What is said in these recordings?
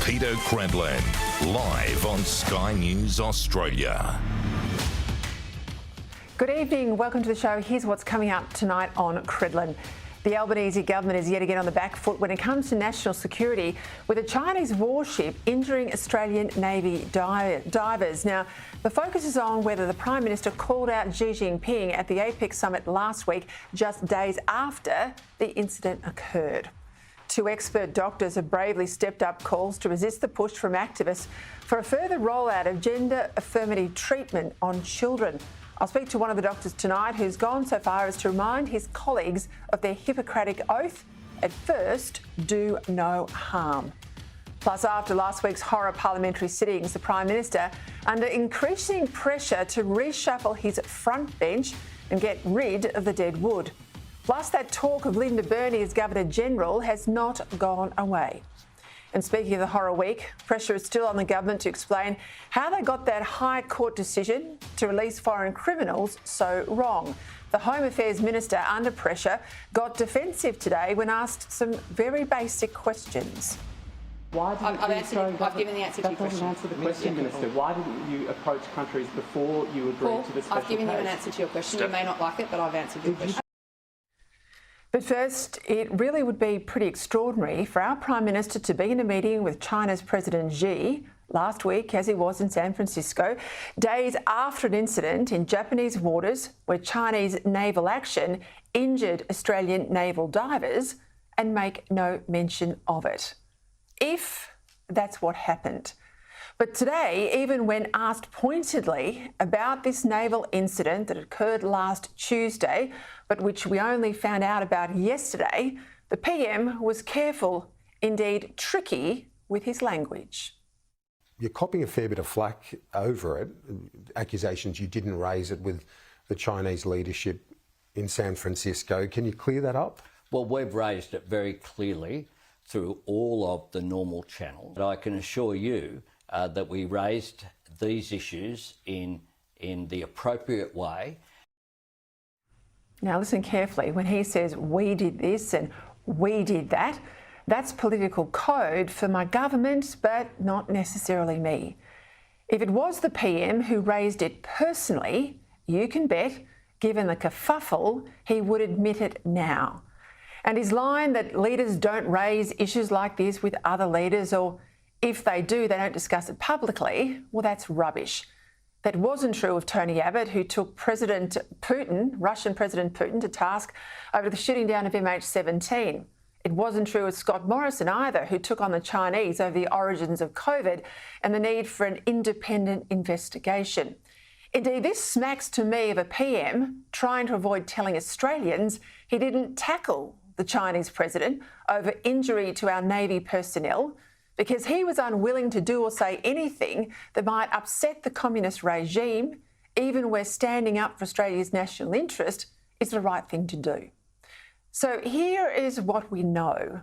Peter Credlin, live on Sky News Australia. Good evening, welcome to the show. Here's what's coming up tonight on Credlin. The Albanese government is yet again on the back foot when it comes to national security, with a Chinese warship injuring Australian Navy divers. Now, the focus is on whether the Prime Minister called out Xi Jinping at the APEC summit last week, just days after the incident occurred. Two expert doctors have bravely stepped up calls to resist the push from activists for a further rollout of gender affirmative treatment on children. I'll speak to one of the doctors tonight who's gone so far as to remind his colleagues of their Hippocratic oath: at first, do no harm. Plus, after last week's horror parliamentary sittings, the Prime Minister under increasing pressure to reshuffle his front bench and get rid of the dead wood. Plus, that talk of Linda Burney as Governor-General has not gone away. And speaking of the horror week, pressure is still on the government to explain how they got that High Court decision to release foreign criminals so wrong. The Home Affairs Minister, under pressure, got defensive today when asked some very basic questions. I've given the answer to your question. That doesn't answer the question, Minister. Why didn't you approach countries before you agreed to the special I've given case? you an answer to your question. You may not like it, but I've answered your question. But first, it really would be pretty extraordinary for our Prime Minister to be in a meeting with China's President Xi last week, as he was in San Francisco, days after an incident in Japanese waters where Chinese naval action injured Australian naval divers, and make no mention of it. If that's what happened. But today, even when asked pointedly about this naval incident that occurred last Tuesday, but which we only found out about yesterday, the PM was careful, indeed tricky, with his language. You're copping a fair bit of flack over it, accusations you didn't raise it with the Chinese leadership in San Francisco. Can you clear that up? Well, we've raised it very clearly through all of the normal channels. But I can assure you that we raised these issues in the appropriate way. Now listen carefully. When he says we did this and we did that, that's political code for my government, but not necessarily me. If it was the PM who raised it personally, you can bet, given the kerfuffle, he would admit it now. And his line that leaders don't raise issues like this with other leaders, or if they do, they don't discuss it publicly, well, that's rubbish. That wasn't true of Tony Abbott, who took President Putin, Russian President Putin, to task over the shooting down of MH17. It wasn't true of Scott Morrison either, who took on the Chinese over the origins of COVID and the need for an independent investigation. Indeed, this smacks to me of a PM trying to avoid telling Australians he didn't tackle the Chinese president over injury to our Navy personnel, because he was unwilling to do or say anything that might upset the communist regime, even where standing up for Australia's national interest is the right thing to do. So here is what we know: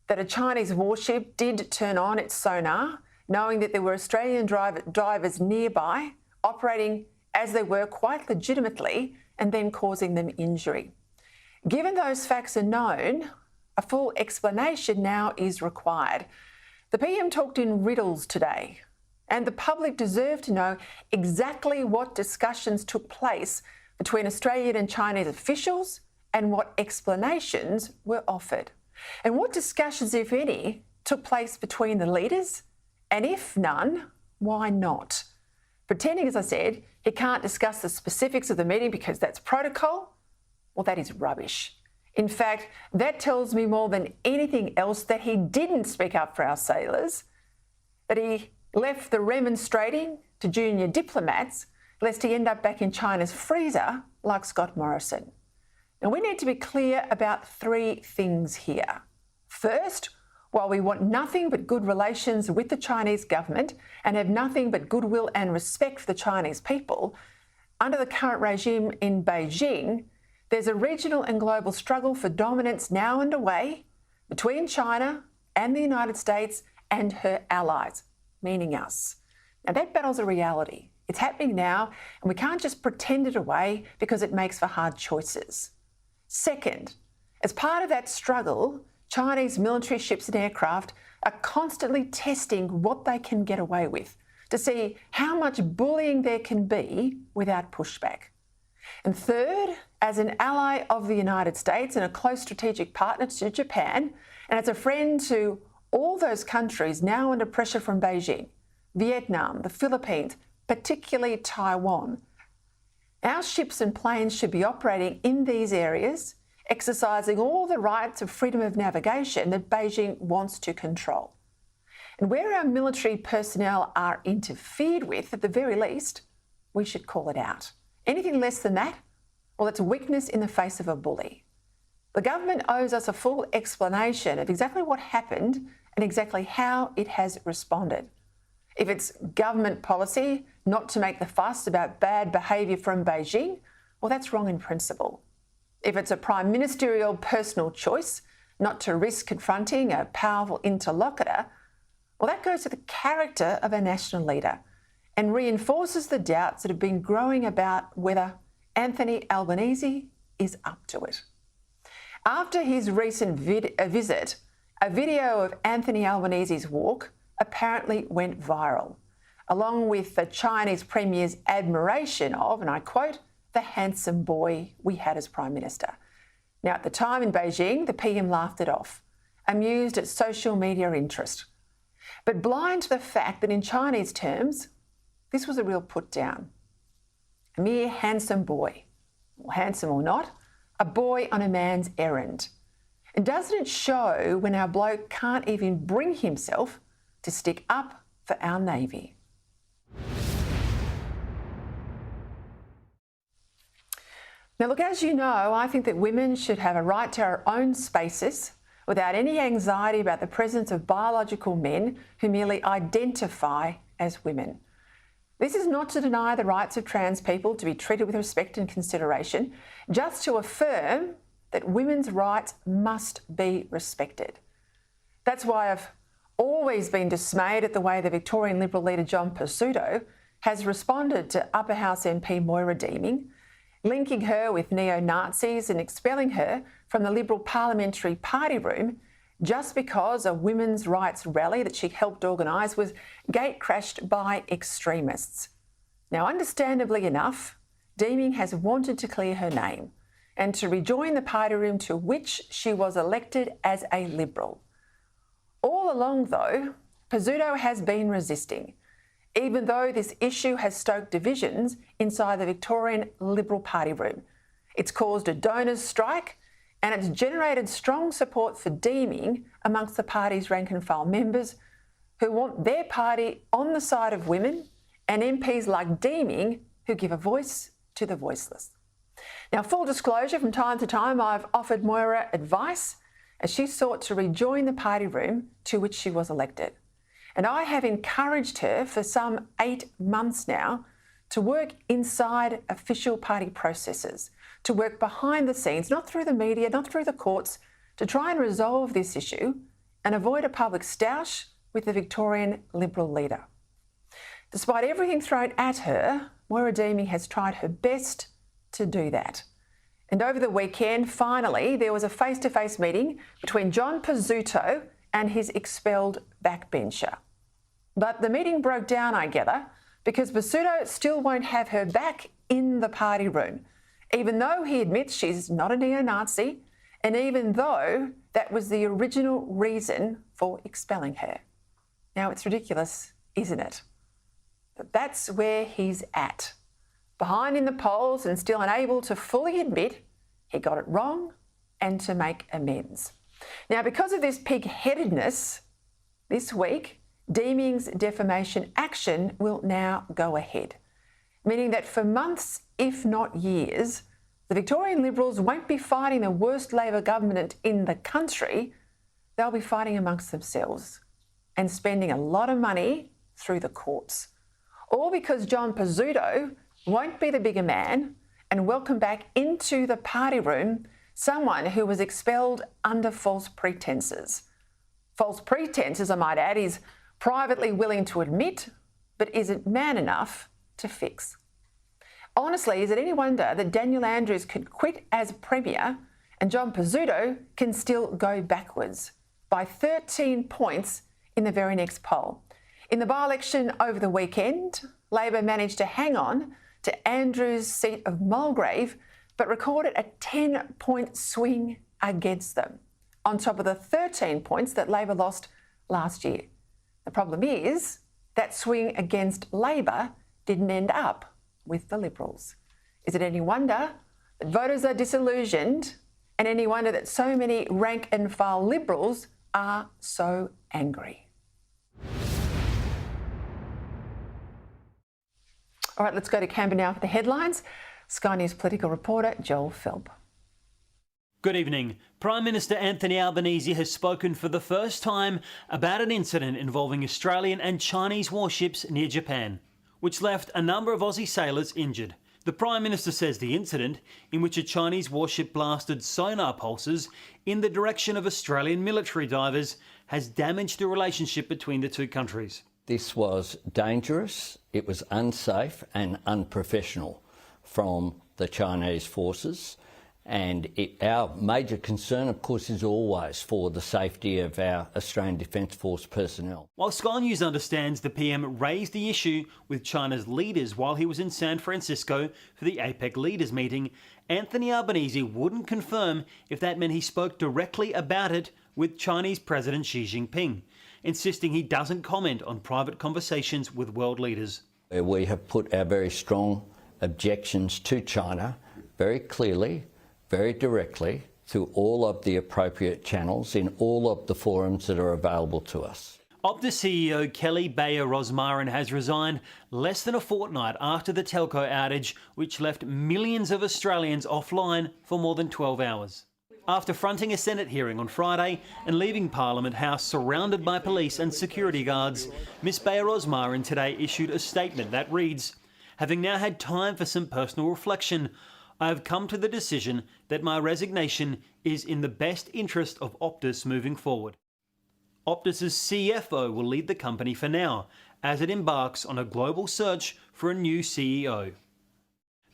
that a Chinese warship did turn on its sonar, knowing that there were Australian divers nearby, operating as they were quite legitimately, and then causing them injury. Given those facts are known, a full explanation now is required. The PM talked in riddles today, and the public deserve to know exactly what discussions took place between Australian and Chinese officials and what explanations were offered. And what discussions, if any, took place between the leaders, and if none, why not? Pretending, as I said, he can't discuss the specifics of the meeting because that's protocol, well, that is rubbish. In fact, that tells me more than anything else that he didn't speak up for our sailors, that he left the remonstrating to junior diplomats, lest he end up back in China's freezer like Scott Morrison. Now, we need to be clear about three things here. First, while we want nothing but good relations with the Chinese government and have nothing but goodwill and respect for the Chinese people, under the current regime in Beijing, there's a regional and global struggle for dominance now underway between China and the United States and her allies, meaning us. Now, that battle's a reality. It's happening now, and we can't just pretend it away because it makes for hard choices. Second, as part of that struggle, Chinese military ships and aircraft are constantly testing what they can get away with to see how much bullying there can be without pushback. And third, as an ally of the United States and a close strategic partner to Japan, and as a friend to all those countries now under pressure from Beijing, Vietnam, the Philippines, particularly Taiwan, our ships and planes should be operating in these areas, exercising all the rights of freedom of navigation that Beijing wants to control. And where our military personnel are interfered with, at the very least, we should call it out. Anything less than that, well, it's weakness in the face of a bully. The government owes us a full explanation of exactly what happened and exactly how it has responded. If it's government policy not to make the fuss about bad behaviour from Beijing, well, that's wrong in principle. If it's a prime ministerial personal choice not to risk confronting a powerful interlocutor, well, that goes to the character of a national leader and reinforces the doubts that have been growing about whether Anthony Albanese is up to it. After his recent visit, a video of Anthony Albanese's walk apparently went viral, along with the Chinese Premier's admiration of, and I quote, the handsome boy we had as Prime Minister. Now, at the time in Beijing, the PM laughed it off, amused at social media interest, but blind to the fact that in Chinese terms, this was a real put down. A mere handsome boy, or handsome or not, a boy on a man's errand. And doesn't it show when our bloke can't even bring himself to stick up for our Navy? Now look, as you know, I think that women should have a right to our own spaces without any anxiety about the presence of biological men who merely identify as women. This is not to deny the rights of trans people to be treated with respect and consideration, just to affirm that women's rights must be respected. That's why I've always been dismayed at the way the Victorian Liberal leader John Pizzuto has responded to Upper House MP Moira Deeming, linking her with neo-Nazis and expelling her from the Liberal Parliamentary Party room just because a women's rights rally that she helped organise was gate-crashed by extremists. Now, understandably enough, Deeming has wanted to clear her name and to rejoin the party room to which she was elected as a Liberal. All along, though, Pizzuto has been resisting, even though this issue has stoked divisions inside the Victorian Liberal Party room. It's caused a donors' strike and it's generated strong support for Deeming amongst the party's rank and file members who want their party on the side of women and MPs like Deeming who give a voice to the voiceless. Now, full disclosure, from time to time I've offered Moira advice as she sought to rejoin the party room to which she was elected. And I have encouraged her for some 8 months now to work inside official party processes, to work behind the scenes, not through the media, not through the courts, to try and resolve this issue and avoid a public stoush with the Victorian Liberal leader. Despite everything thrown at her, Moira Deeming has tried her best to do that. And over the weekend, finally, there was a face-to-face meeting between John Pizzuto and his expelled backbencher. But the meeting broke down, I gather, because Pizzuto still won't have her back in the party room, even though he admits she's not a neo-Nazi, and even though that was the original reason for expelling her. Now, it's ridiculous, isn't it? But that's where he's at. Behind in the polls and still unable to fully admit he got it wrong and to make amends. Now, because of this pig-headedness, this week, Deeming's defamation action will now go ahead, meaning that for months, if not years, the Victorian Liberals won't be fighting the worst Labor government in the country. They'll be fighting amongst themselves and spending a lot of money through the courts, all because John Pizzuto won't be the bigger man and welcome back into the party room someone who was expelled under false pretences. False pretences, I might add, is privately willing to admit, but isn't man enough to fix. Honestly, is it any wonder that Daniel Andrews could quit as Premier And John Pizzuto can still go backwards by 13 points in the very next poll. In the by-election over the weekend, Labor managed to hang on to Andrew's seat of Mulgrave, but recorded a 10-point swing against them, on top of the 13 points that Labor lost last year. The problem is that swing against Labor didn't end up with the Liberals. Is it any wonder that voters are disillusioned, and any wonder that so many rank and file Liberals are so angry? All right, let's go to Canberra now for the headlines. Sky News political reporter Joel Philp. Good evening. Prime Minister Anthony Albanese has spoken for the first time about an incident involving Australian and Chinese warships near Japan, which left a number of Aussie sailors injured. The Prime Minister says the incident, in which a Chinese warship blasted sonar pulses in the direction of Australian military divers, has damaged the relationship between the two countries. This was dangerous, it was unsafe and unprofessional from the Chinese forces, and our major concern, of course, is always for the safety of our Australian Defence Force personnel. While Sky News understands the PM raised the issue with China's leaders while he was in San Francisco for the APEC leaders meeting, Anthony Albanese wouldn't confirm if that meant he spoke directly about it with Chinese President Xi Jinping, insisting he doesn't comment on private conversations with world leaders. We have put our very strong objections to China very clearly, very directly, through all of the appropriate channels in all of the forums that are available to us. Optus CEO Kelly Bayer Rosmarin has resigned less than a fortnight after the telco outage, which left millions of Australians offline for more than 12 hours. After fronting a Senate hearing on Friday and leaving Parliament House surrounded by police and security guards, Ms Bayer Rosmarin today issued a statement that reads, "Having now had time for some personal reflection, I have come to the decision that my resignation is in the best interest of Optus moving forward." Optus's CFO will lead the company for now, as it embarks on a global search for a new CEO.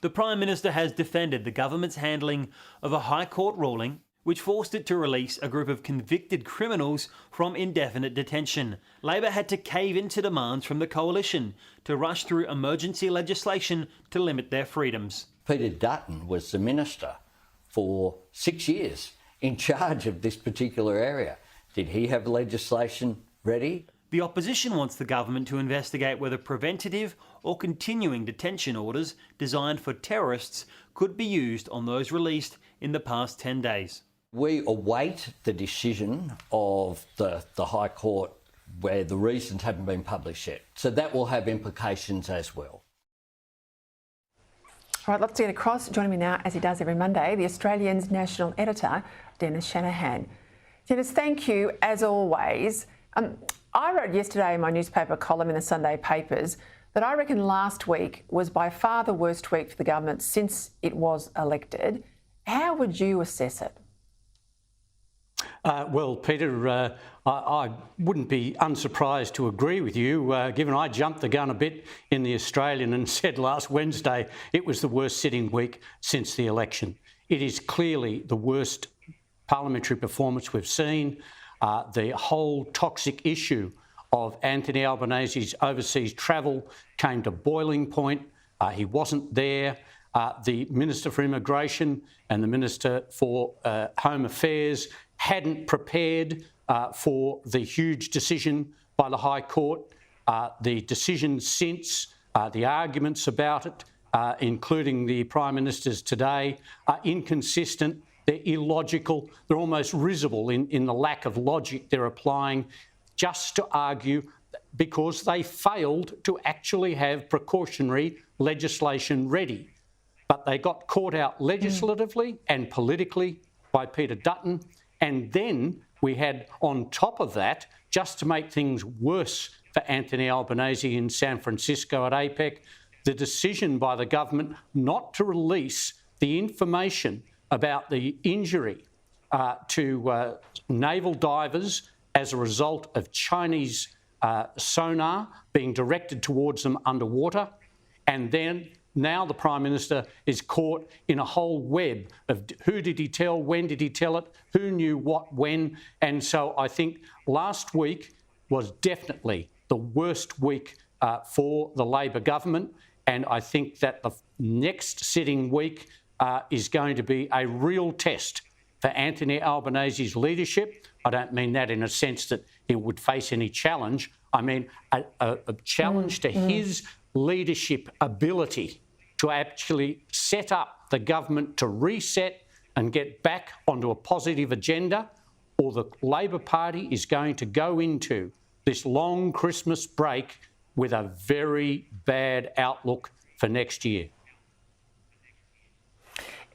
The Prime Minister has defended the government's handling of a High Court ruling which forced it to release a group of convicted criminals from indefinite detention. Labor had to cave into demands from the coalition to rush through emergency legislation to limit their freedoms. Peter Dutton was the minister for 6 years in charge of this particular area. Did he have legislation ready? The opposition wants the government to investigate whether preventative or continuing detention orders designed for terrorists could be used on those released in the past 10 days. We await the decision of the High Court where the reasons haven't been published yet. So that will have implications as well. All right, let's get across. Joining me now, as he does every Monday, the Australian's national editor, Dennis Shanahan. Dennis, thank you, as always. I wrote yesterday in my newspaper column in the Sunday papers that I reckon last week was by far the worst week for the government since it was elected. How would you assess it? Well, Peter, I wouldn't be unsurprised to agree with you, given I jumped the gun a bit in the Australian and said last Wednesday it was the worst sitting week since the election. It is clearly the worst parliamentary performance we've seen. The whole toxic issue of Anthony Albanese's overseas travel came to boiling point. He wasn't there. The Minister for Immigration and the Minister for Home Affairs hadn't prepared for the huge decision by the High Court. The decision since, the arguments about it, including the Prime Minister's today, are inconsistent. They're illogical. They're almost risible in the lack of logic they're applying just to argue because they failed to actually have precautionary legislation ready. But they got caught out legislatively and politically by Peter Dutton. And then we had, on top of that, just to make things worse for Anthony Albanese in San Francisco at APEC, the decision by the government not to release the information about the injury to naval divers as a result of Chinese sonar being directed towards them underwater, and then Now the Prime Minister is caught in a whole web of who did he tell, when did he tell it, who knew what, when. And so I think last week was definitely the worst week for the Labor government. And I think that the next sitting week is going to be a real test for Anthony Albanese's leadership. I don't mean that in a sense that he would face any challenge. I mean a challenge to his leadership ability to actually set up the government to reset and get back onto a positive agenda, or the Labor Party is going to go into this long Christmas break with a very bad outlook for next year.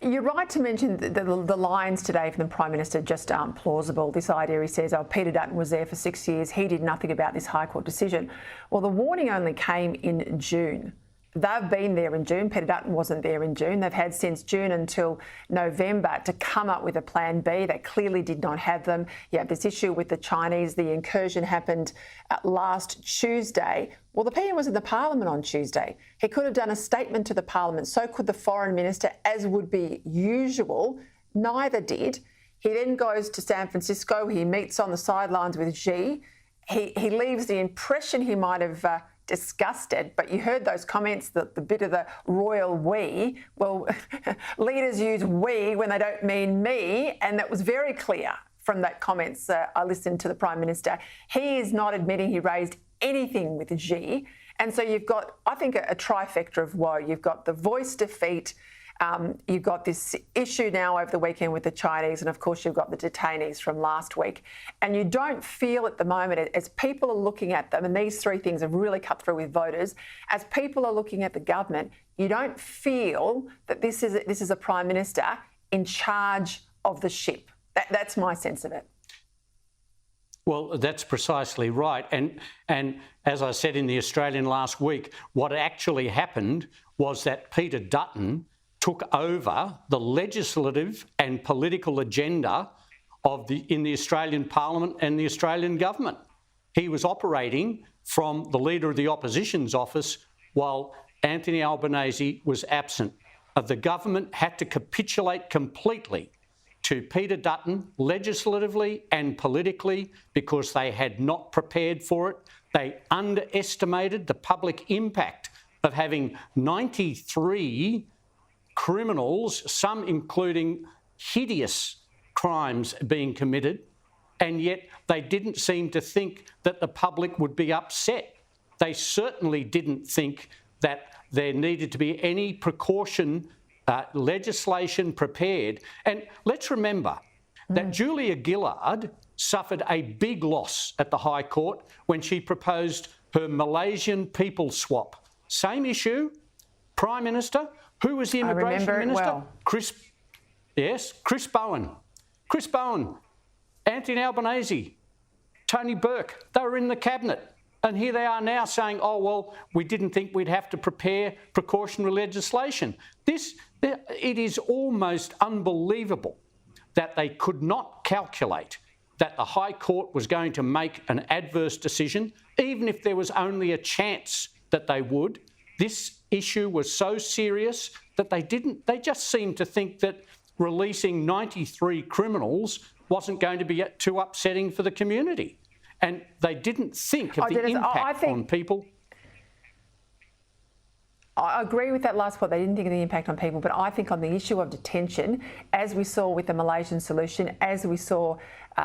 You're right to mention the lines today from the Prime Minister just aren't plausible. This idea, he says, Peter Dutton was there for 6 years. He did nothing about this High Court decision. Well, the warning only came in June. They've been there in June. Peter Dutton wasn't there in June. They've had since June until November to come up with a plan B. They clearly did not have them. You have this issue with the Chinese. The incursion happened last Tuesday. Well, the PM was in the Parliament on Tuesday. He could have done a statement to the Parliament. So could the Foreign Minister, as would be usual. Neither did. He then goes to San Francisco. He meets on the sidelines with Xi. He leaves the impression he might have disgusted, but you heard those comments, the bit of the royal we. Well, leaders use we when they don't mean me, and that was very clear from that comments I listened to the Prime Minister. He is not admitting he raised anything with Xi, and so you've got, I think, a trifecta of woe. You've got the voice defeat, you've got this issue now over the weekend with the Chinese, and of course you've got the detainees from last week. And you don't feel at the moment, as people are looking at them, and these three things have really cut through with voters, as people are looking at the government, you don't feel that this is a Prime Minister in charge of the ship. That's my sense of it. Well, that's precisely right. And as I said in The Australian last week, what actually happened was that Peter Dutton took over the legislative and political agenda in the Australian Parliament and the Australian government. He was operating from the Leader of the Opposition's office while Anthony Albanese was absent. The government had to capitulate completely to Peter Dutton legislatively and politically because they had not prepared for it. They underestimated the public impact of having 93 criminals, some including hideous crimes being committed, and yet they didn't seem to think that the public would be upset. They certainly didn't think that there needed to be any precaution legislation prepared. And let's remember that Julia Gillard suffered a big loss at the High Court when she proposed her Malaysian people swap. Same issue, Prime Minister. Who was the Immigration Minister? Well. Chris Bowen. Chris Bowen, Anthony Albanese, Tony Burke, they were in the Cabinet. And here they are now saying, oh, well, we didn't think we'd have to prepare precautionary legislation. It is almost unbelievable that they could not calculate that the High Court was going to make an adverse decision, even if there was only a chance that they would. This issue was so serious that they just seemed to think that releasing 93 criminals wasn't going to be too upsetting for the community. And they didn't think of the impact on people. I agree with that last point. They didn't think of the impact on people, but I think on the issue of detention, as we saw with the Malaysian solution, as we saw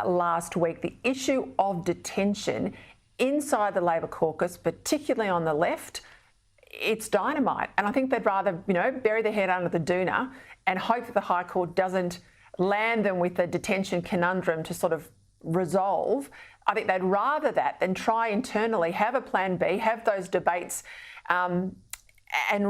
last week, the issue of detention inside the Labor caucus, particularly on the left, it's dynamite. And I think they'd rather, bury their head under the doona and hope that the High Court doesn't land them with a detention conundrum to sort of resolve. I think they'd rather that than try internally, have a plan B, have those debates and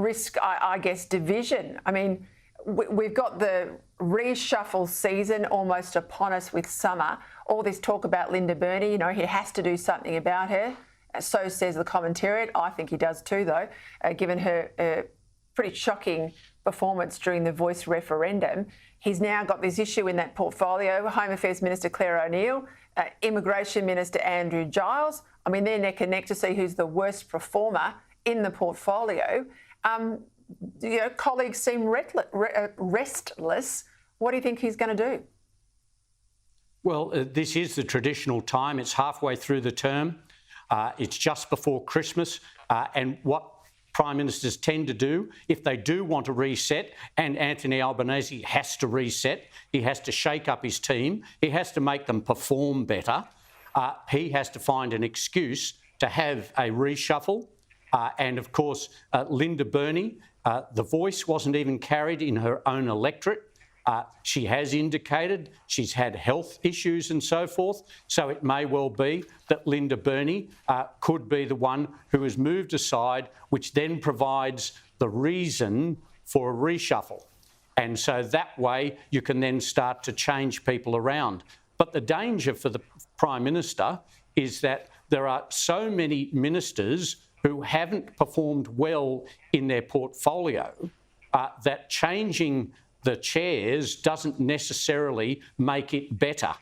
risk, I guess, division. I mean, we've got the reshuffle season almost upon us with summer. All this talk about Linda Burney, he has to do something about her. So says the commentariat. I think he does too, though, given her pretty shocking performance during the Voice referendum. He's now got this issue in that portfolio. Home Affairs Minister Claire O'Neill, Immigration Minister Andrew Giles. I mean, they're neck and neck to see who's the worst performer in the portfolio. colleagues seem restless. What do you think he's going to do? Well, this is the traditional time. It's halfway through the term. It's just before Christmas. And what Prime Ministers tend to do, if they do want to reset, and Anthony Albanese has to reset, he has to shake up his team, he has to make them perform better, he has to find an excuse to have a reshuffle. And of course, Linda Burney, the voice wasn't even carried in her own electorate. She has indicated she's had health issues and so forth, so it may well be that Linda Burney could be the one who is moved aside, which then provides the reason for a reshuffle. And so that way you can then start to change people around. But the danger for the Prime Minister is that there are so many ministers who haven't performed well in their portfolio that changing the chairs doesn't necessarily make it better.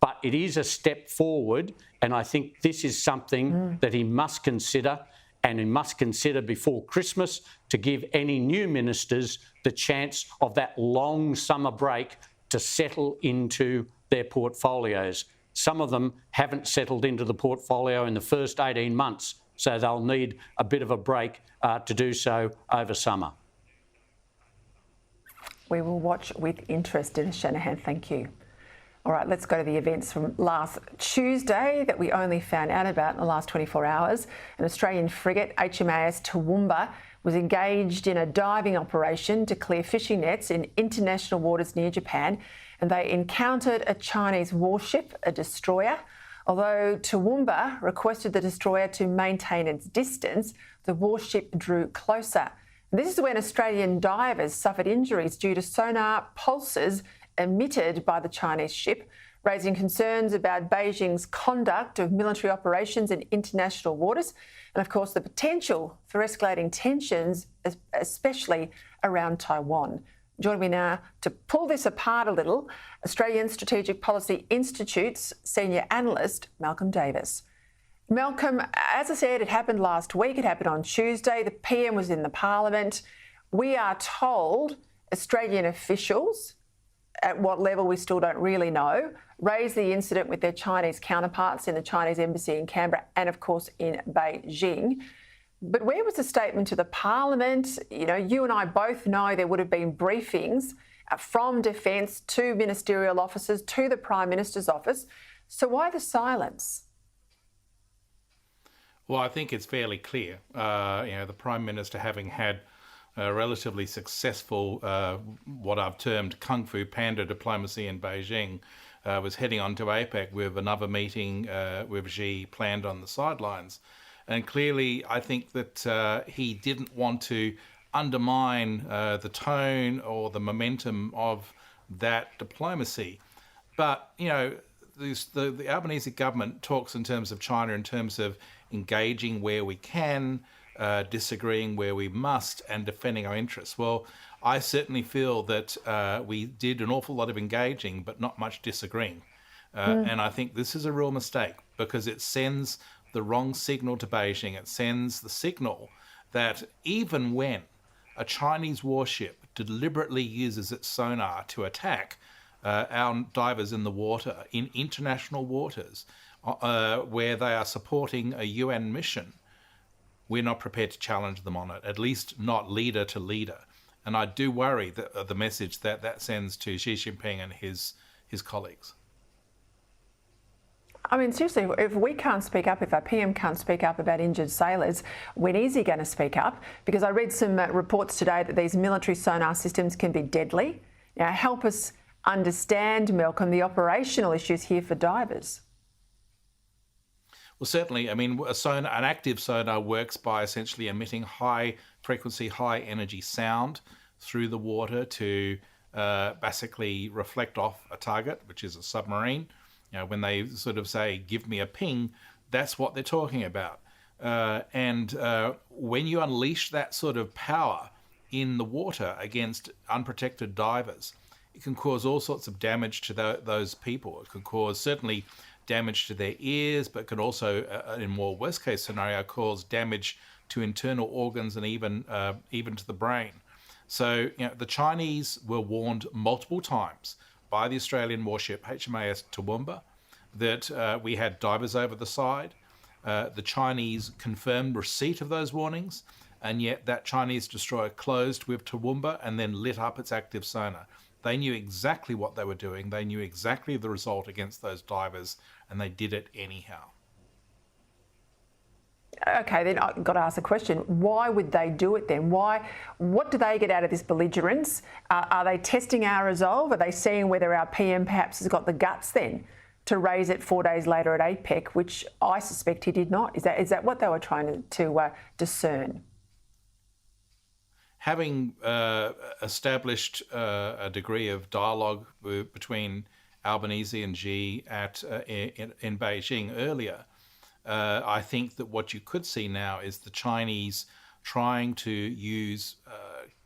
But it is a step forward, and I think this is something that he must consider, and he must consider before Christmas to give any new ministers the chance of that long summer break to settle into their portfolios. Some of them haven't settled into the portfolio in the first 18 months, so they'll need a bit of a break to do so over summer. We will watch with interest, Dennis Shanahan. Thank you. All right, let's go to the events from last Tuesday that we only found out about in the last 24 hours. An Australian frigate, HMAS Toowoomba, was engaged in a diving operation to clear fishing nets in international waters near Japan, and they encountered a Chinese warship, a destroyer. Although Toowoomba requested the destroyer to maintain its distance, the warship drew closer. This is when Australian divers suffered injuries due to sonar pulses emitted by the Chinese ship, raising concerns about Beijing's conduct of military operations in international waters and, of course, the potential for escalating tensions, especially around Taiwan. Joining me now to pull this apart a little, Australian Strategic Policy Institute's senior analyst, Malcolm Davis. Malcolm, as I said, it happened last week. It happened on Tuesday. The PM was in the Parliament. We are told Australian officials, at what level we still don't really know, raised the incident with their Chinese counterparts in the Chinese embassy in Canberra and, of course, in Beijing. But where was the statement to the Parliament? You know, you and I both know there would have been briefings from Defence to ministerial officers to the Prime Minister's office. So why the silence? Well, I think it's fairly clear. The Prime Minister, having had a relatively successful, what I've termed Kung Fu Panda diplomacy in Beijing, was heading on to APEC with another meeting with Xi planned on the sidelines. And clearly, I think that he didn't want to undermine the tone or the momentum of that diplomacy. But, you know, the Albanese government talks in terms of China in terms of engaging where we can, disagreeing where we must, and defending our interests. Well, I certainly feel that we did an awful lot of engaging, but not much disagreeing. And I think this is a real mistake because it sends the wrong signal to Beijing. It sends the signal that even when a Chinese warship deliberately uses its sonar to attack our divers in the water, in international waters, where they are supporting a UN mission, we're not prepared to challenge them on it, at least not leader to leader. And I do worry that the message that sends to Xi Jinping and his colleagues. I mean, seriously, if we can't speak up, if our PM can't speak up about injured sailors, when is he going to speak up? Because I read some reports today that these military sonar systems can be deadly. Now, help us understand, Malcolm, the operational issues here for divers. Well, certainly. I mean, an active sonar works by essentially emitting high-frequency, high-energy sound through the water to basically reflect off a target, which is a submarine. You know, when they sort of say, give me a ping, that's what they're talking about. And when you unleash that sort of power in the water against unprotected divers, it can cause all sorts of damage to those people. It can cause certainly damage to their ears, but can also, in more worst case scenario, cause damage to internal organs and even to the brain. So, the Chinese were warned multiple times by the Australian warship HMAS Toowoomba that we had divers over the side. The Chinese confirmed receipt of those warnings, and yet that Chinese destroyer closed with Toowoomba and then lit up its active sonar. They knew exactly what they were doing. They knew exactly the result against those divers, and they did it anyhow. Okay, then I've got to ask the question, why would they do it then? What do they get out of this belligerence? Are they testing our resolve? Are they seeing whether our PM perhaps has got the guts then to raise it 4 days later at APEC, which I suspect he did not? Is that what they were trying to discern? Having established a degree of dialogue between Albanese and Xi in Beijing earlier, I think that what you could see now is the Chinese trying to use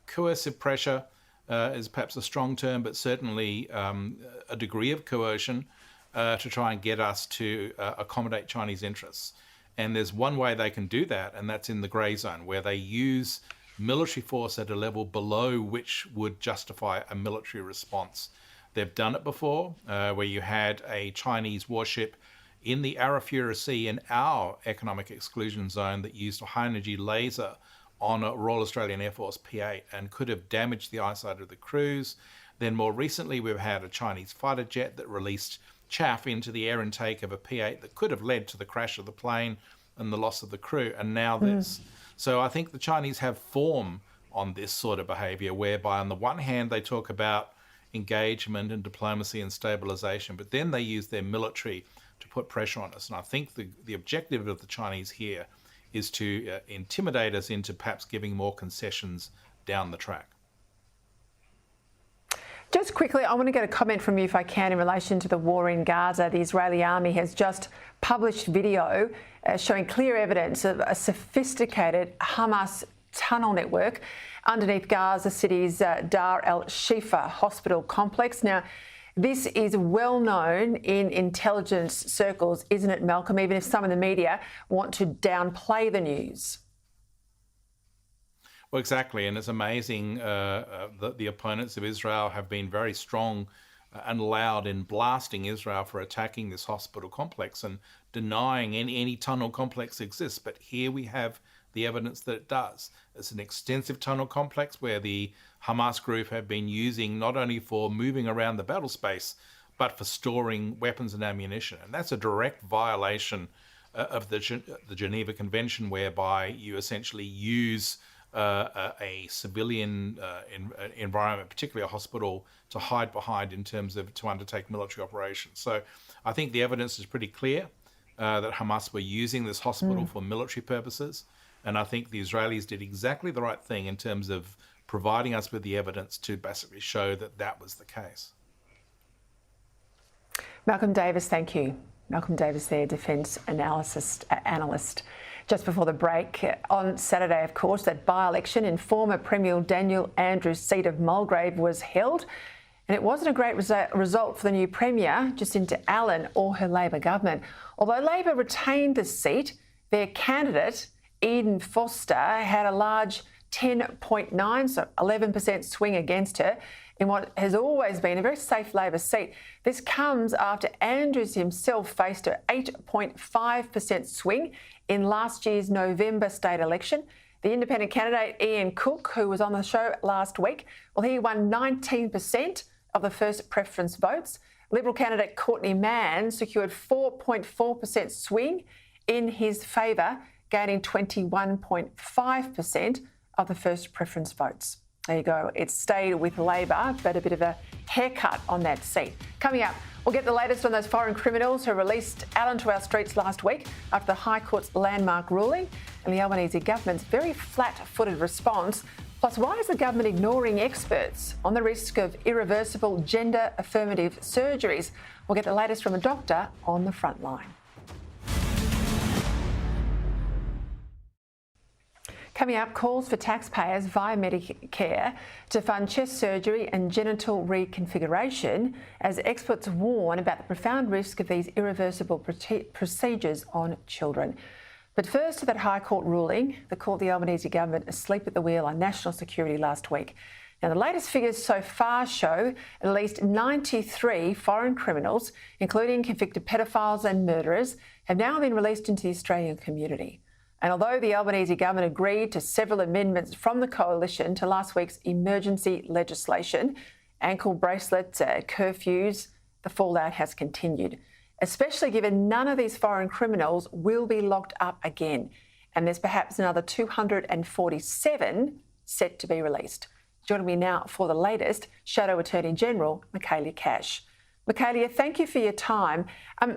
coercive pressure, is perhaps a strong term, but certainly a degree of coercion to try and get us to accommodate Chinese interests. And there's one way they can do that, and that's in the grey zone, where they use military force at a level below which would justify a military response. They've done it before, where you had a Chinese warship in the Arafura Sea in our economic exclusion zone that used a high-energy laser on a Royal Australian Air Force P-8 and could have damaged the eyesight of the crews. Then more recently, we've had a Chinese fighter jet that released chaff into the air intake of a P-8 that could have led to the crash of the plane and the loss of the crew, and now this. So I think the Chinese have form on this sort of behaviour, whereby on the one hand they talk about engagement and diplomacy and stabilisation, but then they use their military to put pressure on us. And I think the objective of the Chinese here is to intimidate us into perhaps giving more concessions down the track. Just quickly, I want to get a comment from you, if I can, in relation to the war in Gaza. The Israeli army has just published video showing clear evidence of a sophisticated Hamas tunnel network underneath Gaza City's Dar el-Shifa hospital complex. Now, this is well known in intelligence circles, isn't it, Malcolm, even if some in the media want to downplay the news? Well, exactly, and it's amazing that the opponents of Israel have been very strong and loud in blasting Israel for attacking this hospital complex and denying any tunnel complex exists. But here we have the evidence that it does. It's an extensive tunnel complex where the Hamas group have been using not only for moving around the battle space, but for storing weapons and ammunition. And that's a direct violation of the Geneva Convention, whereby you essentially use a civilian environment, particularly a hospital, to hide behind in terms of to undertake military operations. So I think the evidence is pretty clear that Hamas were using this hospital for military purposes. And I think the Israelis did exactly the right thing in terms of providing us with the evidence to basically show that that was the case. Malcolm Davis, thank you. Malcolm Davis there, defence analyst. Just before the break, on Saturday, of course, that by-election in former Premier Daniel Andrews' seat of Mulgrave was held. And it wasn't a great result for the new Premier, Jacinta Allen, or her Labor government. Although Labor retained the seat, their candidate, Eden Foster, had a large 10.9, so 11% swing against her in what has always been a very safe Labor seat. This comes after Andrews himself faced an 8.5% swing in last year's November state election. The independent candidate, Ian Cook, who was on the show last week, well, he won 19% of the first preference votes. Liberal candidate Courtney Mann secured 4.4% swing in his favour, gaining 21.5% of the first preference votes. There you go. It stayed with Labor, but a bit of a haircut on that seat. Coming up, we'll get the latest on those foreign criminals who released out onto our streets last week after the High Court's landmark ruling and the Albanese government's very flat-footed response. Plus, why is the government ignoring experts on the risk of irreversible gender affirmative surgeries? We'll get the latest from a doctor on the front line. Coming up, calls for taxpayers via Medicare to fund chest surgery and genital reconfiguration as experts warn about the profound risk of these irreversible procedures on children. But first to that High Court ruling that caught the Albanese government asleep at the wheel on national security last week. Now, the latest figures so far show at least 93 foreign criminals, including convicted pedophiles and murderers, have now been released into the Australian community. And although the Albanese government agreed to several amendments from the coalition to last week's emergency legislation, ankle bracelets, curfews, the fallout has continued, especially given none of these foreign criminals will be locked up again. And there's perhaps another 247 set to be released. Joining me now for the latest, Shadow Attorney General Michaelia Cash. Michaelia, thank you for your time. I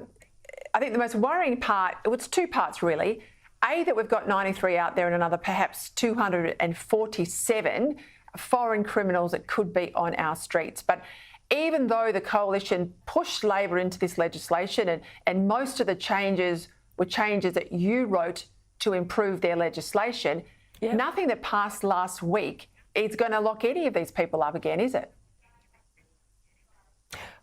think the most worrying part, it's two parts really. A, that we've got 93 out there and another perhaps 247 foreign criminals that could be on our streets. But even though the coalition pushed Labor into this legislation and most of the changes were changes that you wrote to improve their legislation, nothing that passed last week is going to lock any of these people up again, is it?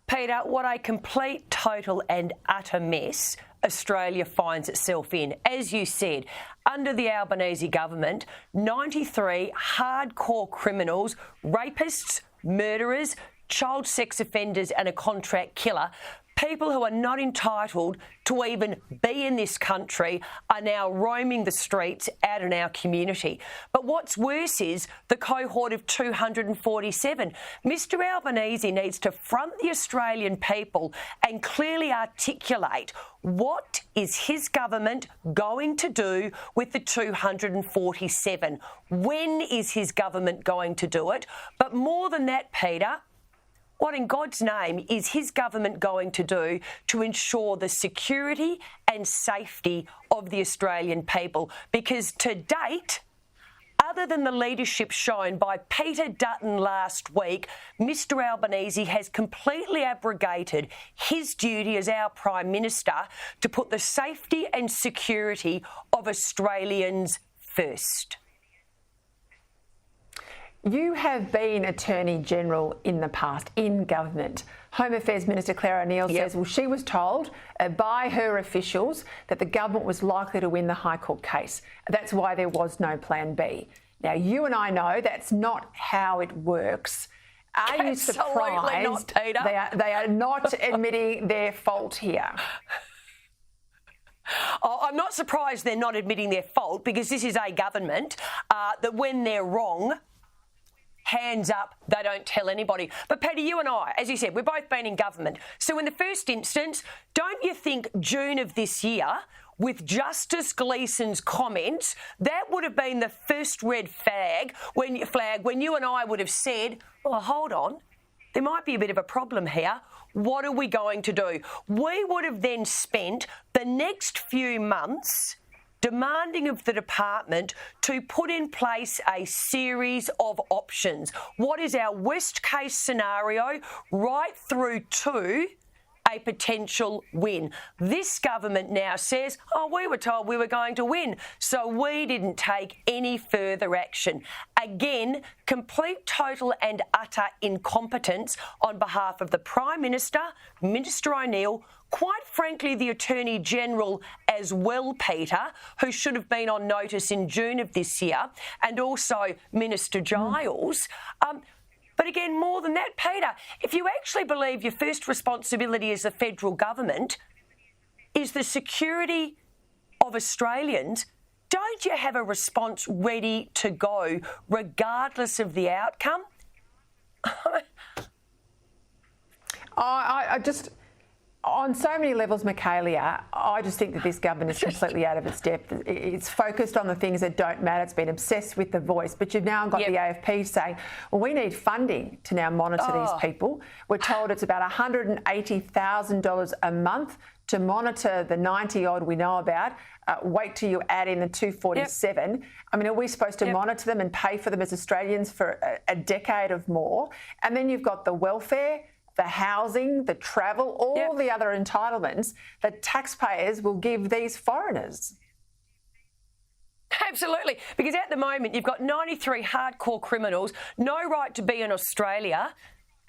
Peter, what a complete, total and utter mess Australia finds itself in. As you said, under the Albanese government, 93 hardcore criminals, rapists, murderers, child sex offenders and a contract killer, people who are not entitled to even be in this country, are now roaming the streets out in our community. But what's worse is the cohort of 247. Mr Albanese needs to front the Australian people and clearly articulate what is his government going to do with the 247. When is his government going to do it? But more than that, Peter, what in God's name is his government going to do to ensure the security and safety of the Australian people? Because to date, other than the leadership shown by Peter Dutton last week, Mr Albanese has completely abrogated his duty as our Prime Minister to put the safety and security of Australians first. You have been Attorney General in the past, in government. Home Affairs Minister Claire O'Neill says, well, she was told by her officials that the government was likely to win the High Court case. That's why there was no plan B. Now, you and I know that's not how it works. Are you surprised not, Peter. They are not admitting their fault here? Oh, I'm not surprised they're not admitting their fault, because this is a government that when they're wrong, hands up, they don't tell anybody. But Peter, you and I, as you said, we've both been in government. So in the first instance, don't you think June of this year, with Justice Gleeson's comments, that would have been the first red flag when you and I would have said, well, hold on, there might be a bit of a problem here. What are we going to do? We would have then spent the next few months demanding of the department to put in place a series of options. What is our worst case scenario right through to a potential win? This government now says, oh, we were told we were going to win, so we didn't take any further action. Again, complete, total and utter incompetence on behalf of the Prime Minister, Minister O'Neill, quite frankly, the Attorney General as well, Peter, who should have been on notice in June of this year, and also Minister Giles. But again, more than that, Peter, if you actually believe your first responsibility as the federal government is the security of Australians, don't you have a response ready to go regardless of the outcome? I just... On so many levels, Michaelia, I just think that this government is completely out of its depth. It's focused on the things that don't matter. It's been obsessed with the voice. But you've now got the AFP saying, well, we need funding to now monitor these people. We're told it's about $180,000 a month to monitor the 90-odd we know about. Wait till you add in the 247. I mean, are we supposed to monitor them and pay for them as Australians for a decade or more? And then you've got the welfare, the housing, the travel, all the other entitlements that taxpayers will give these foreigners. Absolutely, because at the moment you've got 93 hardcore criminals, no right to be in Australia.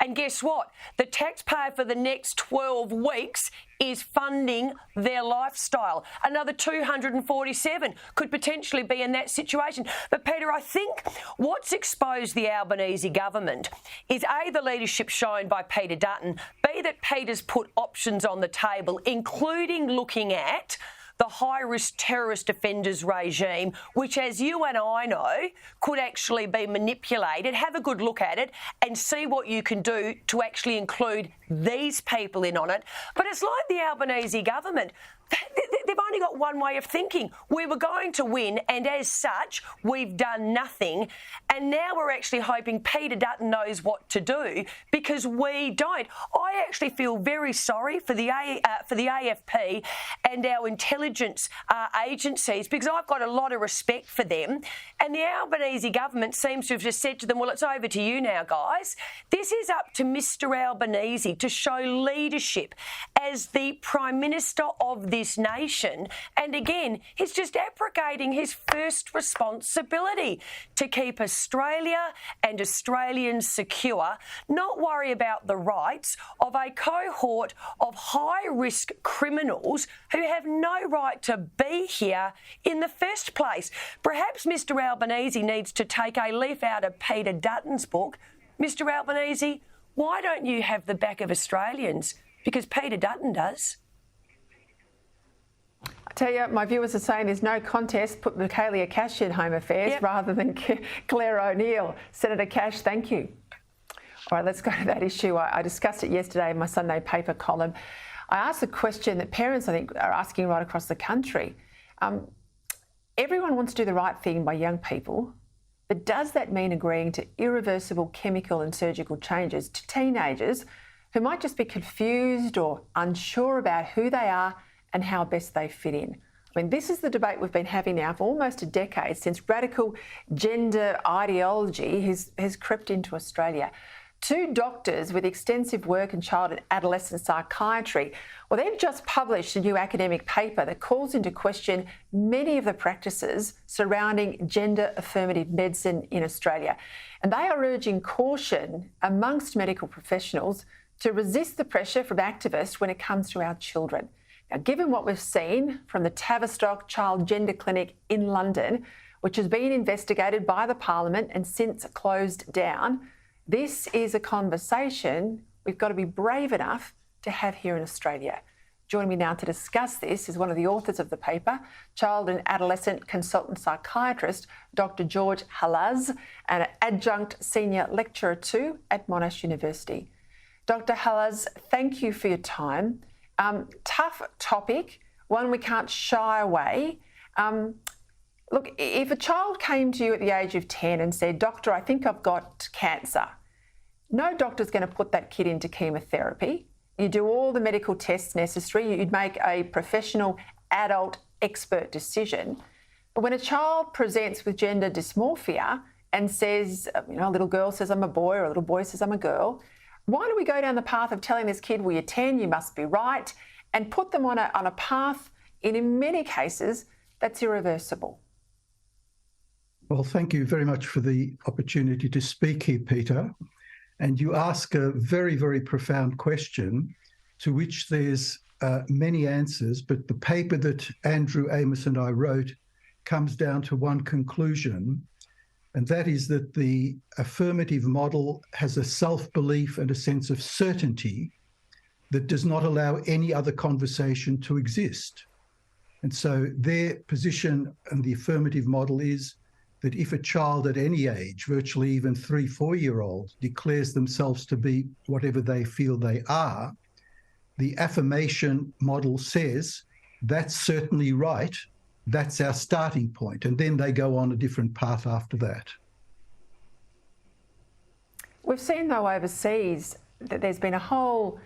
And guess what? The taxpayer for the next 12 weeks is funding their lifestyle. Another 247 could potentially be in that situation. But Peter, I think what's exposed the Albanese government is A, the leadership shown by Peter Dutton, B, that Peter's put options on the table, including looking at the high-risk terrorist offenders regime, which, as you and I know, could actually be manipulated. Have a good look at it and see what you can do to actually include these people in on it. But it's like the Albanese government. They've only got one way of thinking. We were going to win, and as such, we've done nothing. And now we're actually hoping Peter Dutton knows what to do, because we don't. I actually feel very sorry for the AFP and our intelligence agencies, because I've got a lot of respect for them. And the Albanese government seems to have just said to them, well, it's over to you now, guys. This is up to Mr Albanese to show leadership as the Prime Minister of this nation. And again, he's just abrogating his first responsibility to keep Australia and Australians secure, not worry about the rights of a cohort of high-risk criminals who have no right to be here in the first place. Perhaps Mr Albanese needs to take a leaf out of Peter Dutton's book. Mr Albanese, why don't you have the back of Australians? Because Peter Dutton does. I tell you, my viewers are saying there's no contest. Put Michaelia Cash in Home Affairs rather than Claire O'Neill. Senator Cash, thank you. All right, let's go to that issue. I discussed it yesterday in my Sunday paper column. I asked a question that parents, I think, are asking right across the country. Everyone wants to do the right thing by young people, but does that mean agreeing to irreversible chemical and surgical changes to teenagers who might just be confused or unsure about who they are and how best they fit in? I mean, this is the debate we've been having now for almost a decade, since radical gender ideology has crept into Australia. Two doctors with extensive work in child and adolescent psychiatry, well, they've just published a new academic paper that calls into question many of the practices surrounding gender affirmative medicine in Australia. And they are urging caution amongst medical professionals to resist the pressure from activists when it comes to our children. Now, given what we've seen from the Tavistock Child Gender Clinic in London, which has been investigated by the Parliament and since closed down, this is a conversation we've got to be brave enough to have here in Australia. Joining me now to discuss this is one of the authors of the paper, child and adolescent consultant psychiatrist, Dr. George Halasz, and an adjunct senior lecturer too at Monash University. Dr. Halasz, thank you for your time. Tough topic, one we can't shy away. Look, if a child came to you at the age of 10 and said, Doctor, I think I've got cancer, no doctor's going to put that kid into chemotherapy. You do all the medical tests necessary. You'd make a professional, adult, expert decision. But when a child presents with gender dysmorphia and says, a little girl says I'm a boy or a little boy says I'm a girl, why do we go down the path of telling this kid, well, you're 10, you must be right, and put them on a path, in many cases, that's irreversible? Well, thank you very much for the opportunity to speak here, Peter. And you ask a very, very profound question to which there's many answers, but the paper that Andrew Amos and I wrote comes down to one conclusion, and that is that the affirmative model has a self-belief and a sense of certainty that does not allow any other conversation to exist. And so their position and the affirmative model is that if a child at any age, virtually even 3-4-year-old, declares themselves to be whatever they feel they are, the affirmation model says, that's certainly right, that's our starting point, and then they go on a different path after that. We've seen, though, overseas that there's been a whole,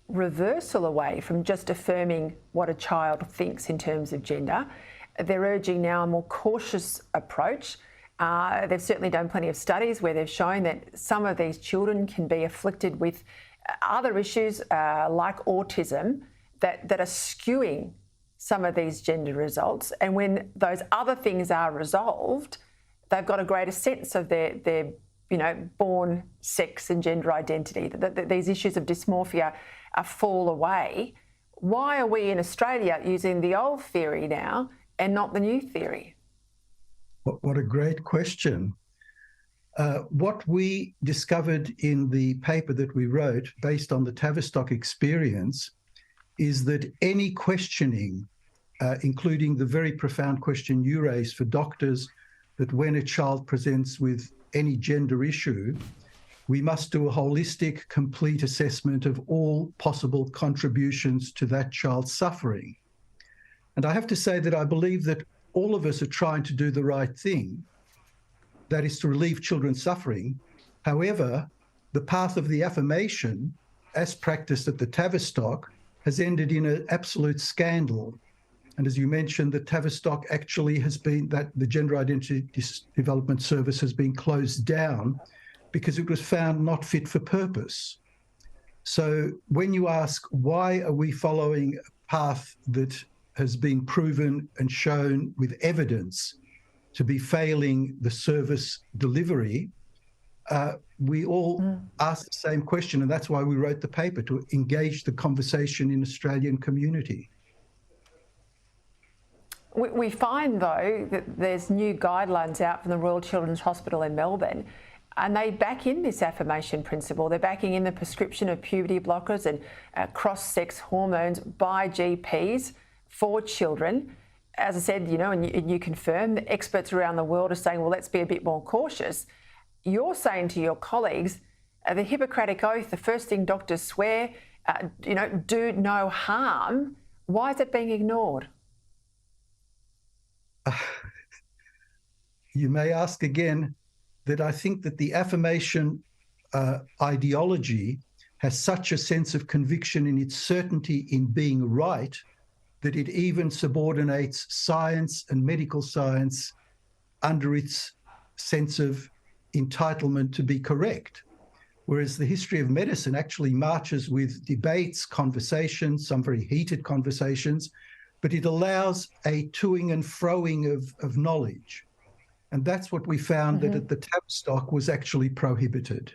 reversal away from just affirming what a child thinks in terms of gender. They're urging now a more cautious approach. They've certainly done plenty of studies where they've shown that some of these children can be afflicted with other issues like autism that are skewing some of these gender results, and when those other things are resolved, they've got a greater sense of their born sex and gender identity, that these issues of dysmorphia fall away. Why are we in Australia using the old theory now and not the new theory? What a great question. What we discovered in the paper that we wrote based on the Tavistock experience is that any questioning, including the very profound question you raised for doctors, that when a child presents with any gender issue, we must do a holistic, complete assessment of all possible contributions to that child's suffering. And I have to say that I believe that all of us are trying to do the right thing, that is to relieve children's suffering. However, the path of the affirmation, as practiced at the Tavistock, has ended in an absolute scandal. And as you mentioned, the Tavistock actually has been, that the Gender Identity Development Service has been closed down because it was found not fit for purpose. So when you ask, why are we following a path that has been proven and shown with evidence to be failing the service delivery, we all ask the same question, and that's why we wrote the paper, to engage the conversation in Australian community. We find, though, that there's new guidelines out from the Royal Children's Hospital in Melbourne, and they back in this affirmation principle. They're backing in the prescription of puberty blockers and cross-sex hormones by GPs for children. As I said, and you confirm that experts around the world are saying, well, let's be a bit more cautious. You're saying to your colleagues, the Hippocratic Oath, the first thing doctors swear, do no harm. Why is it being ignored? You may ask again that I think that the affirmation ideology has such a sense of conviction in its certainty in being right that it even subordinates science and medical science under its sense of entitlement to be correct. Whereas the history of medicine actually marches with debates, conversations, some very heated conversations, but it allows a toing and froing of knowledge. And that's what we found that at the Tavistock was actually prohibited.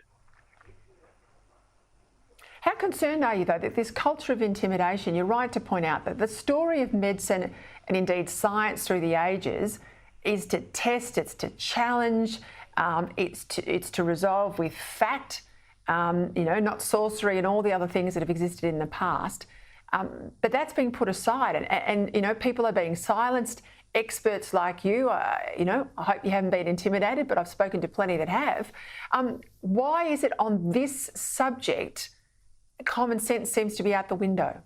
How concerned are you, though, that this culture of intimidation, you're right to point out that the story of medicine and indeed science through the ages is to test, it's to challenge, it's to resolve with fact, not sorcery and all the other things that have existed in the past. But that's being put aside and people are being silenced. Experts like you, I hope you haven't been intimidated, but I've spoken to plenty that have. Why is it on this subject common sense seems to be out the window?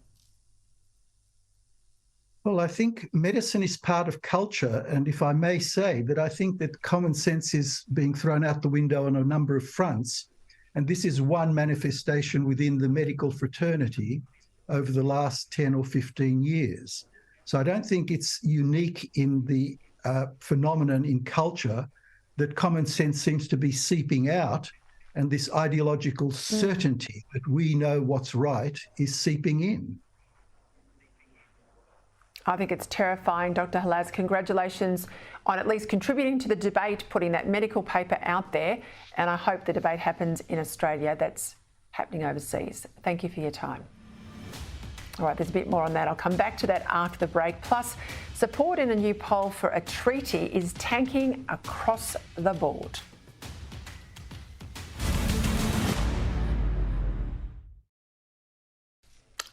Well, I think medicine is part of culture, and if I may say that I think that common sense is being thrown out the window on a number of fronts, and this is one manifestation within the medical fraternity over the last 10 or 15 years. So I don't think it's unique in the phenomenon in culture that common sense seems to be seeping out, and this ideological certainty that we know what's right is seeping in. I think it's terrifying, Dr. Halasz. Congratulations on at least contributing to the debate, putting that medical paper out there, and I hope the debate happens in Australia that's happening overseas. Thank you for your time. All right, there's a bit more on that. I'll come back to that after the break. Plus, support in a new poll for a treaty is tanking across the board.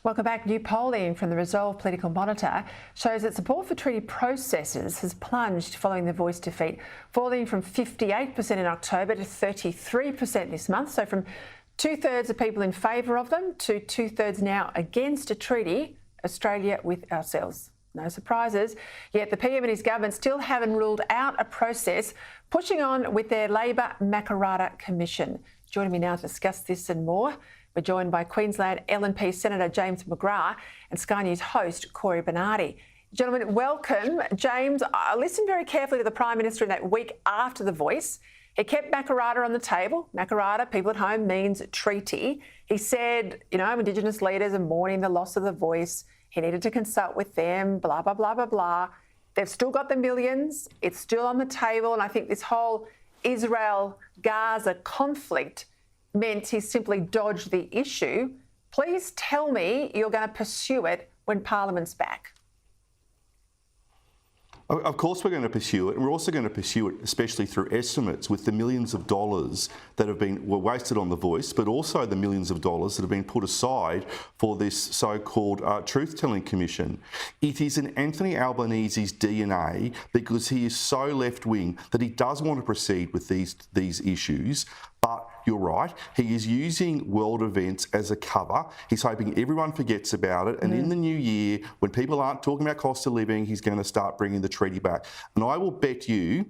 Welcome back. New polling from the Resolve Political Monitor shows that support for treaty processes has plunged following the Voice defeat, falling from 58% in October to 33% this month. So from 2/3 of people in favour of them to 2/3 now against a treaty, Australia with ourselves. No surprises, yet the PM and his government still haven't ruled out a process, pushing on with their Labor Makarrata Commission. Joining me now to discuss this and more, we're joined by Queensland LNP Senator James McGrath and Sky News host Corey Bernardi. Gentlemen, welcome. James, I listened very carefully to the Prime Minister in that week after the Voice. He kept Makarrata on the table. Makarrata, people at home, means treaty. He said, Indigenous leaders are mourning the loss of the Voice. He needed to consult with them, blah, blah, blah, blah, blah. They've still got the millions. It's still on the table. And I think this whole Israel-Gaza conflict meant he simply dodged the issue. Please tell me you're going to pursue it when Parliament's back. Of course we're going to pursue it, and we're also going to pursue it especially through estimates with the millions of dollars that were wasted on The Voice, but also the millions of dollars that have been put aside for this so-called truth-telling commission. It is in Anthony Albanese's DNA, because he is so left-wing, that he does want to proceed with these issues. But you're right, he is using world events as a cover. He's hoping everyone forgets about it. And in the new year, when people aren't talking about cost of living, he's going to start bringing the treaty back. And I will bet you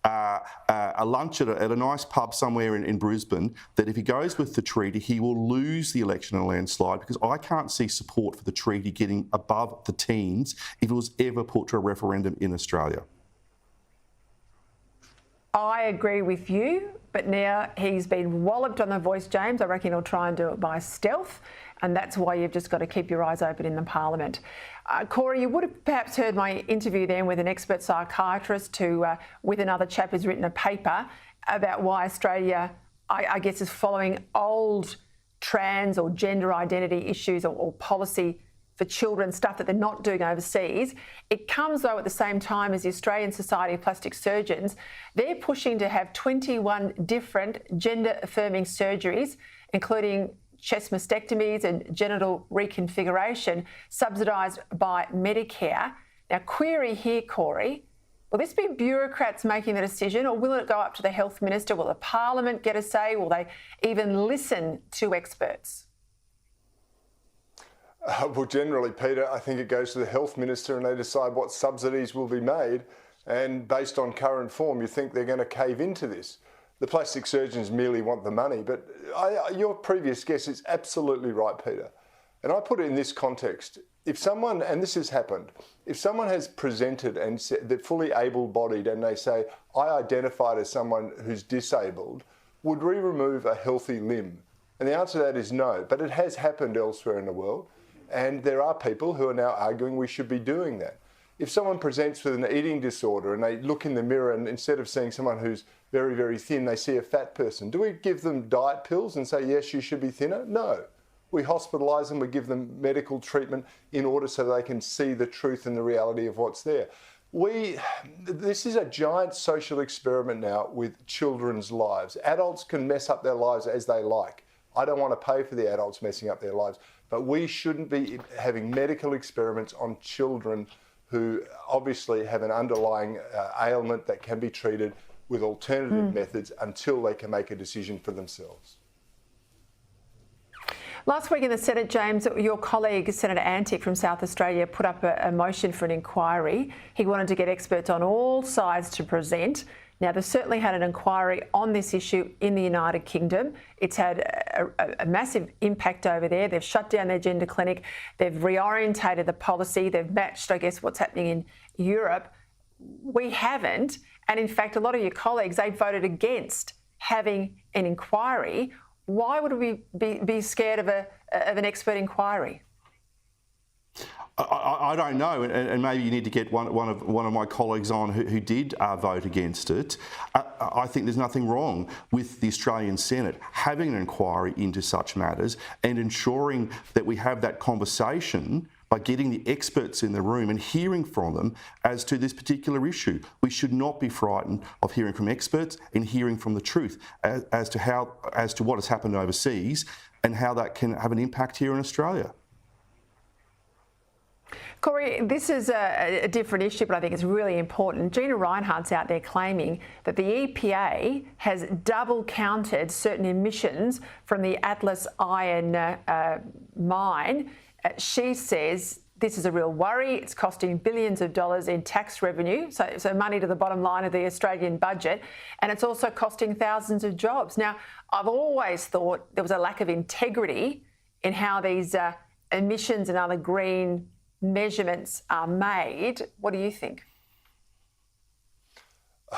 a lunch at a nice pub somewhere in Brisbane that if he goes with the treaty, he will lose the election in a landslide, because I can't see support for the treaty getting above the teens if it was ever put to a referendum in Australia. I agree with you, but now he's been walloped on The Voice, James. I reckon he'll try and do it by stealth, and that's why you've just got to keep your eyes open in the Parliament. Corey, you would have perhaps heard my interview then with an expert psychiatrist with another chap who's written a paper about why Australia, I guess, is following old trans or gender identity issues or policy for children, stuff that they're not doing overseas. It comes, though, at the same time as the Australian Society of Plastic Surgeons. They're pushing to have 21 different gender-affirming surgeries, including chest mastectomies and genital reconfiguration, subsidised by Medicare. Now, query here, Corey, will this be bureaucrats making the decision, or will it go up to the Health Minister? Will the Parliament get a say? Will they even listen to experts? Well, generally, Peter, I think it goes to the Health Minister and they decide what subsidies will be made. And based on current form, you think they're going to cave into this. The plastic surgeons merely want the money. But your previous guess is absolutely right, Peter. And I put it in this context. If someone, and this has happened, if someone has presented and said they're fully able-bodied and they say, I identified as someone who's disabled, would we remove a healthy limb? And the answer to that is no. But it has happened elsewhere in the world. And there are people who are now arguing we should be doing that. If someone presents with an eating disorder and they look in the mirror and instead of seeing someone who's very, very thin, they see a fat person, do we give them diet pills and say, yes, you should be thinner? No. We hospitalise them, we give them medical treatment in order so they can see the truth and the reality of what's there. This is a giant social experiment now with children's lives. Adults can mess up their lives as they like. I don't want to pay for the adults messing up their lives. But we shouldn't be having medical experiments on children who obviously have an underlying ailment that can be treated with alternative methods until they can make a decision for themselves. Last week in the Senate, James, your colleague, Senator Antic from South Australia, put up a motion for an inquiry. He wanted to get experts on all sides to present. Now, they've certainly had an inquiry on this issue in the United Kingdom. It's had a massive impact over there. They've shut down their gender clinic. They've reorientated the policy. They've matched, I guess, what's happening in Europe. We haven't. And in fact, a lot of your colleagues, they voted against having an inquiry. Why would we be scared of an expert inquiry? I don't know, and maybe you need to get one of my colleagues on who did vote against it. I think there's nothing wrong with the Australian Senate having an inquiry into such matters and ensuring that we have that conversation by getting the experts in the room and hearing from them as to this particular issue. We should not be frightened of hearing from experts and hearing from the truth as to what has happened overseas and how that can have an impact here in Australia. Corey, this is a different issue, but I think it's really important. Gina Rinehart's out there claiming that the EPA has double counted certain emissions from the Atlas iron mine. She says this is a real worry. It's costing billions of dollars in tax revenue, so money to the bottom line of the Australian budget, and it's also costing thousands of jobs. Now, I've always thought there was a lack of integrity in how these emissions and other green measurements are made. What do you think?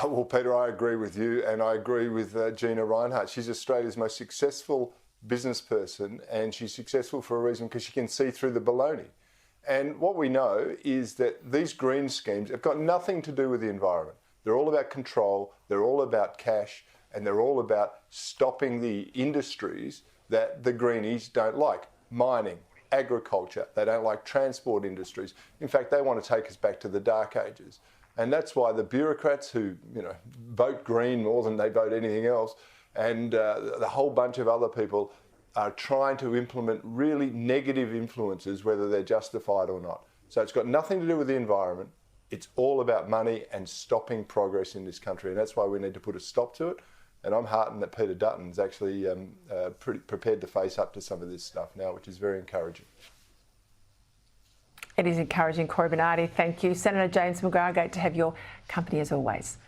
Well, Peter, I agree with you, and I agree with Gina Rinehart. She's Australia's most successful business person, and she's successful for a reason because she can see through the baloney. And what we know is that these green schemes have got nothing to do with the environment. They're all about control, they're all about cash, and they're all about stopping the industries that the greenies don't like. Mining, agriculture, they don't like transport industries. In fact, they want to take us back to the dark ages. And that's why the bureaucrats who, vote green more than they vote anything else, and the whole bunch of other people are trying to implement really negative influences, whether they're justified or not. So it's got nothing to do with the environment. It's all about money and stopping progress in this country. And that's why we need to put a stop to it. And I'm heartened that Peter Dutton's actually pretty prepared to face up to some of this stuff now, which is very encouraging. It is encouraging. Cory Bernardi, thank you. Senator James McGrath, great to have your company as always.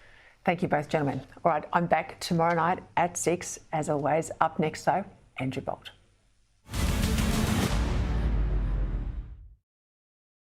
Thank you both, gentlemen. All right, I'm back tomorrow night at 6, as always. Up next, though, Andrew Bolt.